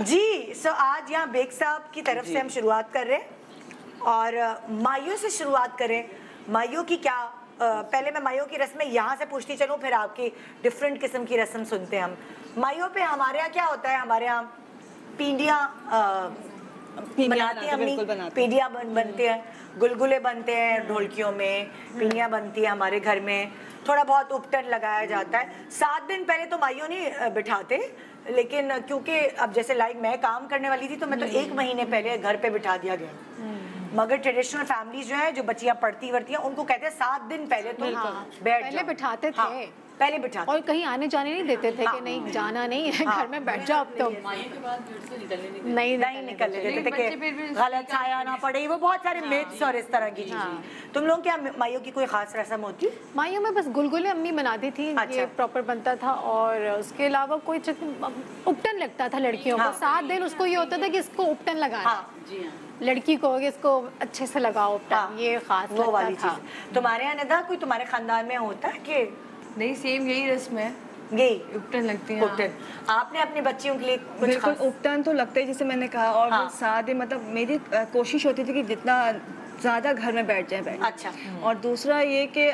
जी। सो आज यहाँ बेग साहब की तरफ से हम शुरुआत कर रहे हैं और माइयों से शुरुआत करें। माइयों की क्या पहले मैं माइयों की रस्में यहाँ से पूछती चलूँ, फिर आपकी डिफरेंट किस्म की रस्म सुनते हैं हम। माइयों पे हमारे यहाँ क्या होता है? हमारे यहाँ पींडियाँ बनाती हैं अम्मी, पींडियाँ बनते हैं, गुलगुले बनते हैं ढोलकियों में, पींडियाँ बनती है हमारे घर में, थोड़ा बहुत उपटन लगाया जाता है। 7 दिन पहले तो माइयों नहीं बिठाते, लेकिन क्योंकि अब जैसे लाइक मैं काम करने वाली थी तो मैं तो 1 महीने पहले घर पे बिठा दिया गया। मगर ट्रेडिशनल फैमिलीज जो है, जो बच्चियां पढ़ती वरती हैं, उनको कहते हैं 7 दिन पहले तो पहले बिठाते थे। हाँ, पहले बिठाते और कहीं आने जाने नहीं देते थे कि नहीं जाना नहीं है, घर में बैठ जाओ। अब तो नहीं निकलने देते थे कि गलत छाया ना पड़े, वो बहुत सारे मिथ्स और इस तरह की चीजें। तुम लोग क्या माइयों की कोई खास रस्म होती? माइयों में बस गुलगुले अम्मी बनाती थी, ये प्रॉपर बनता था, और उसके अलावा कोई उपटन लगता था लड़कियों को। 7 दिन उसको ये होता था कि इसको उपटन लगाना, लड़की को इसको अच्छे से लगाओ उपटन, ये खास वो वाली चीज। तुम्हारे यहाँ नदा कोई तुम्हारे खानदान में होता है कि नहीं? सेम यही रस्म है, यही उपटन लगती है। उपटन आपने अपनी बच्चियों के लिए कुछ बिल्कुल उपटन तो लगता है, जैसे मैंने कहा। और साथ ही मतलब मेरी कोशिश होती थी कि जितना ज़्यादा घर में बैठ जाए। अच्छा। और दूसरा ये कि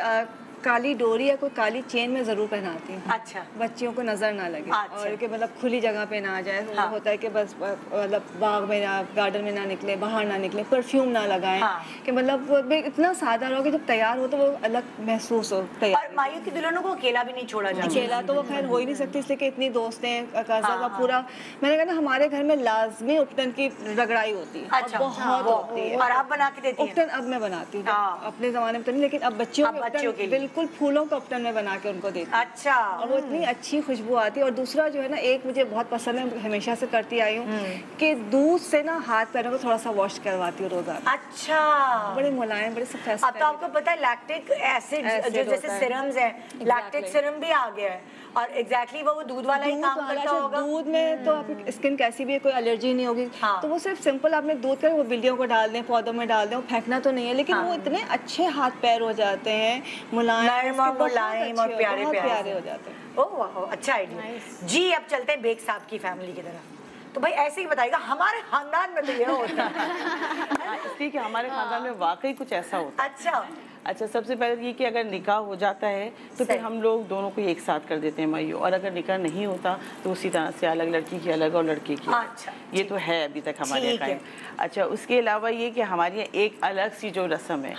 काली डोरी या कोई काली चेन में जरूर पहनाती हूँ। अच्छा। बच्चियों को नजर ना लगे। अच्छा। और कि मतलब खुली जगह पे ना जाए। होता है कि बस मतलब बाग में ना, गार्डन में ना निकले, बाहर ना निकले, परफ्यूम ना लगाएं। कि मतलब इतना सादा रहो कि जब तैयार हो तो वो अलग महसूस हो तैयार। और माइयों की दुल्हनों को अकेला भी नहीं छोड़ा जाता। अकेला तो वो खैर हो ही नहीं सकती, इसलिए कि इतनी दोस्तें का पूरा। मैंने कहा ना, हमारे घर में लाजमी उपटन की रगड़ाई होती है। अच्छा। बहुत होती है। और आप बना के देती हैं? उपटन अब मैं बनाती हूँ, अपने जमाने में तो नहीं, लेकिन अब बच्चियों के बिल्कुल फूलों का उपटन में बना के उनको देती। अच्छा। और वो इतनी अच्छी खुशबू आती है। और दूसरा जो है ना, एक मुझे बहुत पसंद है, हमेशा से करती आई हूँ, कि दूध से ना हाथ पैरों को थोड़ा सा वॉश करवाती हूँ रोजाना। अच्छा। बड़े मुलायम, बड़े सफेद। अब तो आपको पता है लैक्टिक एसिड जो जैसे सिरम्स हैं, लैक्टिक सिरम भी आ गया है, और एग्जैक्टली वो दूध वाला ही काम करता होगा। दूध में तो आपकी स्किन कैसी भी है, कोई एलर्जी नहीं होगी। तो वो सिर्फ सिंपल आपने दूध का वो बिल्लियों को डाल दें, पौधों में डाल दें, वो फेंकना तो नहीं है, लेकिन वो इतने अच्छे हाथ पैर हो जाते हैं, मुलायम और प्यारे हो जाते हैं। ओह वाह, अच्छा आइडिया जी। अब चलते हैं बेग साहब की फैमिली की तरफ। तो भाई ऐसे ही बताइएगा, हमारे खानदान में तो ये होता है। इसलिए कि हमारे खानदान में वाकई कुछ ऐसा होता है। अच्छा, सबसे पहले ये कि अगर निकाह हो जाता है तो फिर हम लोग दोनों को एक साथ कर देते हैं माइयों, और अगर निकाह नहीं होता तो उसी तरह से अलग, लड़की की अलग और लड़के की। अच्छा। ये तो है अभी तक हमारे यहाँ कायम। अच्छा, उसके अलावा ये कि हमारे यहाँ एक अलग सी जो रस्म है,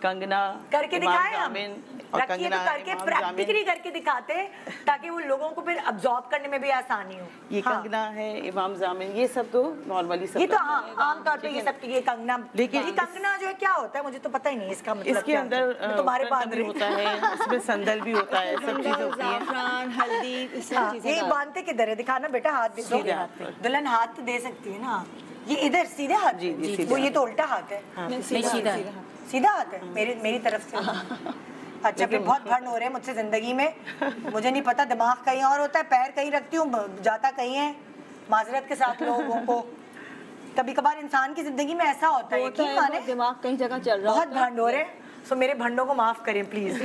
कंगना करके दिखाएं हम, और कंगना करके प्रैक्टिकली करके दिखाते ताकि वो लोगों को फिर अब्सॉर्ब करने में भी आसानी हो। ये कंगना है, इमाम जामिन, ये सब तो नॉर्मली सब, ये तो आम तौर पे ये सब, ये कंगना। लेकिन ये कंगना जो है क्या होता है, मुझे तो पता ही नहीं इसका मतलब। इसके अंदर तुम्हारे बांध भी होता है, इसमें संदल भी होता है, सब चीजें होती हैं, जाफरान, हल्दी, ये बांधते किधर है? दिखाना बेटा, हाथ दे दो। दुल्हन हाथ तो दे सकती है ना, ये इधर सीधा हाथ। जी, वो ये तो उल्टा हाथ है। सीधा हाथ है मेरी तरफ से। अच्छा, फिर बहुत भंड हो रहे हैं मुझसे जिंदगी में, मुझे नहीं पता, दिमाग कहीं और होता है, पैर कहीं रखती हूँ, जाता कहीं है। माजरत के साथ लोगों को कभी कभार इंसान की जिंदगी में ऐसा होता है, दिमाग कहीं जगह चल रहा है, बहुत भंड हो रहे हैं। सो मेरे भंडों को माफ करें प्लीज।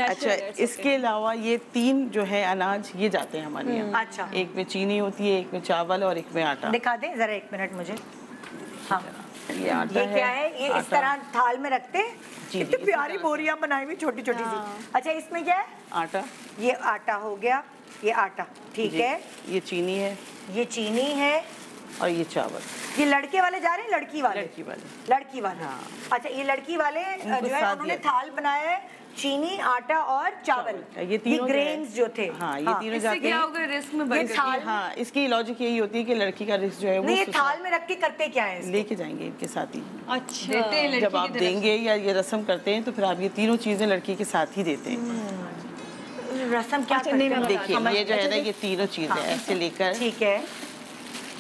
अच्छा, इसके अलावा ये 3 जो है अनाज, ये जाते हैं हमारे यहाँ। अच्छा। एक में चीनी होती है, एक में चावल और एक में आटा। दिखा दें जरा 1 मिनट मुझे। हाँ, ये आटा ये क्या है? ये इस तरह थाल में रखते हैं। कितनी प्यारी बोरियां बनाई हुई छोटी छोटी सी। अच्छा, इसमें क्या है? आटा। ये आटा हो गया, ये आटा, ठीक है। ये चीनी है, ये चीनी है, और ये चावल। ये लड़के वाले जा रहे हैं, लड़की वाले? लड़की वाले। हाँ। अच्छा, ये लड़की वाले जो है उन्होंने थाल बनाया है, चीनी, आटा और चावल, ये तीनों ग्रेन्स जो थे। हाँ, ये तीनों जाते हैं। क्या होगा रिस्क में ये थाल। हाँ, इसकी लॉजिक यही होती है कि लड़की का रिस्क जो है वो नहीं, ये थाल में रख के करते क्या है? लेके जाएंगे इनके साथ ही। अच्छा, जब आप देंगे या ये रस्म करते हैं तो फिर आप ये तीनों चीजें लड़की के साथ ही देते हैं। रस्म क्या करते हैं? देखिए, ये जो है ना, ये तीनों चीजें ऐसे लेकर, ठीक है,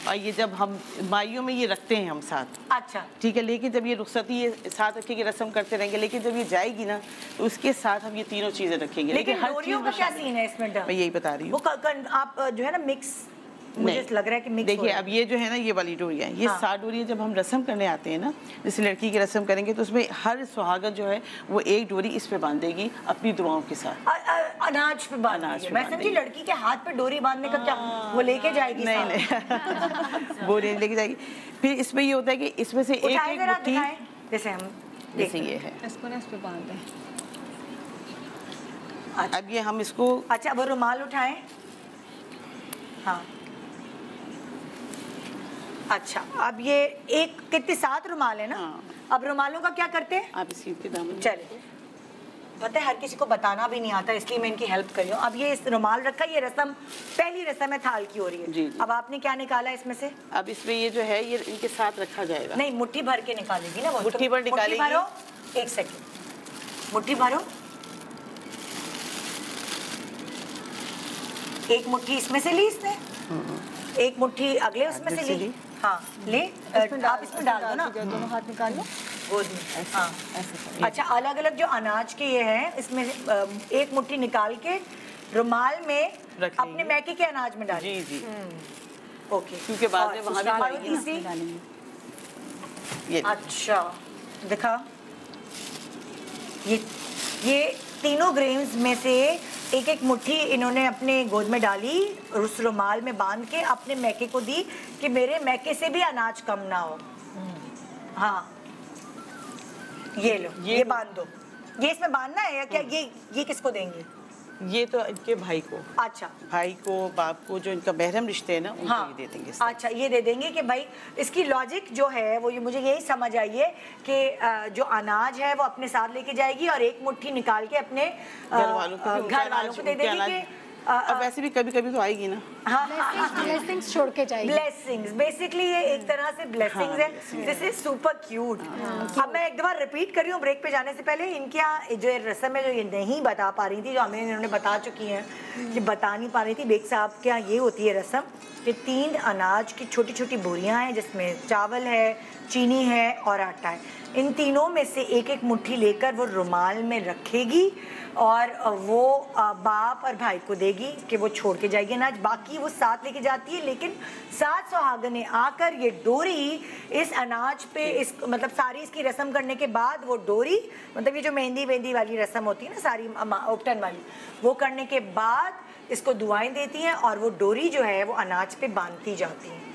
और ये जब हम माइयों में ये रखते हैं हम साथ। अच्छा, ठीक है, लेकिन जब ये रुखसती ये साथ रखने की रस्म करते रहेंगे, लेकिन जब ये जाएगी ना तो उसके साथ हम ये तीनों चीजें रखेंगे। लेकिन डोरियों का क्या सीन है इसमें? मैं यही बता रही हूँ। वो आप जो है ना मिक्स मुझे लग रहा है कि मिक्स। देखिए अब ये जो है ना, ये वाली डोरियाँ, ये 7 डोरियाँ जब हम रस्म करने आते हैं ना, जैसे लड़की की रस्म करेंगे तो उसमें हर सुहागन जो है वो एक डोरी इस पे बांधेगी अपनी दुआओं के साथ। अनाज पे बांधेगी। मैं समझी लड़की के हाथ पे डोरी बांधने का क्या, वो लेके जाएगी? नहीं वो लेके जाएगी। फिर इसमें ये होता है कि इसमें से एक मुट्ठी, जैसे हम जैसे ये है, इसको ना इस पे बांध दें। अब ये हम इसको, अच्छा वो रुमाल उठाएं। हाँ अच्छा, अब ये एक कितने 7 रुमाल है ना? हाँ। अब रुमालों का क्या करते हैं? आप इसी के दामन, चलिए, पता है हर किसी को बताना भी नहीं आता, इसलिए मैं इनकी हेल्प कर रही हूँ। अब ये इस रुमाल रखा, ये रस्म पहली रस्म है थाल की हो रही है। जी। अब आपने क्या निकाला इसमें से? अब इसमें ये जो है ये इनके साथ रखा जाएगा। नहीं, मुट्ठी भर के निकालेगी ना वो। मुट्ठी भर निकालेगी। मुट्ठी भरो, 1 सेकेंड, मुट्ठी भरो, एक मुट्ठी इसमें से ली इसने, एक मुट्ठी अगले उसमें से ली। हाँ ले, आप इसमें डाल दो ना, दोनों हाथ निकाल लो। गोद में। हाँ अच्छा, अलग अलग जो अनाज के ये हैं, इसमें एक मुट्ठी निकाल के रुमाल में अपने मैके के अनाज में डालें। जी जी ओके, क्योंकि बाद में वहाँ भी पाएगी ना। ये अच्छा दिखा, ये तीनों ग्रेन्स में से एक एक मुट्ठी इन्होंने अपने गोद में डाली और उस रुमाल में बांध के अपने मैके को दी कि मेरे मैके से भी अनाज कम ना हो। हाँ ये लो, ये बांध दो। ये इसमें बांधना है या क्या? ये किसको देंगे? ये तो इनके भाई को। अच्छा, भाई को, बाप को, जो इनका बहरम रिश्ते है ना, उनको हाँ, ये दे देंगे। अच्छा ये दे देंगे कि भाई इसकी लॉजिक जो है वो, ये मुझे यही समझ आई है कि जो अनाज है वो अपने साथ लेके जाएगी और एक मुट्ठी निकाल के अपने घर वालों को दे देगी कि अब वैसे भी कभी कभी तो आएगी ना। ब्लेसिंग्स छोड़ के जाएगी। ब्लेसिंग्स, बेसिकली ये एक तरह से ब्लेसिंग्स है। This is super cute. अब मैं एक बार रिपीट कर रही हूँ ब्रेक पे जाने से पहले, इनके यहाँ जो रस्म है जो ये नहीं बता पा रही थी, जो हमें इन्होंने बता चुकी हैं कि बता नहीं पा रही थी। बेग साहब के यहाँ ये होती है रस्म कि 3 अनाज की छोटी छोटी बोरियाँ हैं जिसमें चावल है, चीनी है और आटा है। इन तीनों में से एक एक मुट्ठी लेकर वो रुमाल में रखेगी और वो बाप और भाई को देगी कि वो छोड़ के जाएगी अनाज, बाकी वो साथ लेके जाती है। लेकिन 7 सुहागने आकर ये डोरी इस अनाज पे, इस मतलब सारी इसकी रस्म करने के बाद वो डोरी, मतलब ये जो मेहंदी वाली रस्म होती है ना सारी उपटन वाली, वो करने के बाद इसको दुआएं देती हैं और वो डोरी जो है वो अनाज पे बांधती जाती है।